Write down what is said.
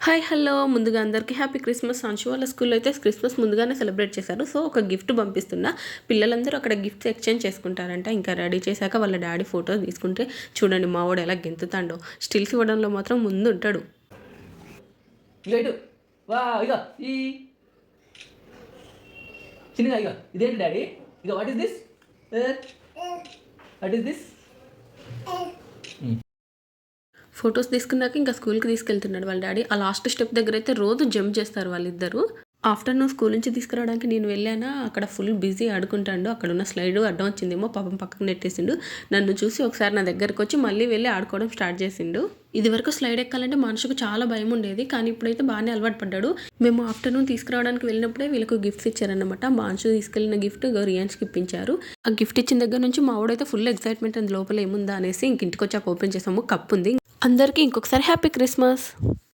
Hi hello ముందుగా అందరికీ happy Christmas. Anshu వాళ్ళ స్కూల్లో అయితే క్రిస్మస్ ముందుగానే సెలబ్రేట్ చేశారు. సో ఒక గిఫ్ట్ పంపిస్తున్నా, పిల్లలందరూ అక్కడ గిఫ్ట్స్ ఎక్స్చేంజ్ చేసుకుంటారంట. ఇంకా రెడీ చేశాక వాళ్ళ డాడీ ఫోటో తీసుకుంటే చూడండి మా వాడు ఎలా గెంతుతాడో. స్టిల్స్ ఇవ్వడంలో మాత్రం ముందు ఉంటాడు. ఈ చిన్నగా ఇదేంటి daddy? What is this? What is this? Photos తీసుకున్నాక ఇంకా స్కూల్కి తీసుకెళ్తున్నాడు వాళ్ళ డాడీ. ఆ లాస్ట్ స్టెప్ దగ్గర అయితే రోజు జంప్ చేస్తారు వాళ్ళిద్దరు. ఆఫ్టర్నూన్ స్కూల్ నుంచి తీసుకురావడానికి నేను వెళ్ళానా, అక్కడ ఫుల్ బిజీ ఆడుకుంటాడు. అక్కడ ఉన్న స్లైడ్ అడ్డం వచ్చిందేమో పాపం పక్కకు నెట్టేసిండు. నన్ను చూసి ఒకసారి నా దగ్గరకు వచ్చి మళ్ళీ వెళ్ళి ఆడుకోవడం స్టార్ట్ చేసిండు. ఇది వరకు స్లైడ్ ఎక్కాలంటే మనుషుకు చాలా భయం ఉండేది, కానీ ఇప్పుడైతే బాగానే అలవాటు పడ్డాడు. మేము ఆఫ్టర్నూన్ తీసుకురావడానికి వెళ్ళినప్పుడే వీళ్ళకు గిఫ్ట్స్ ఇచ్చారనమాట. మాన్షు తీసుకెళ్లిన గిఫ్ట్ రియాన్స్కి ఇప్పించారు. ఆ గిఫ్ట్ ఇచ్చిన దగ్గర నుంచి మా వాడైతే ఫుల్ ఎక్సైట్మెంట్ అంది లోపల ఏముందా అనేసి. ఇంటికి వచ్చాక ఓపెన్ చేసాము, కప్ ఉంది. అందరికీ ఇంకొకసారి హ్యాపీ క్రిస్మస్.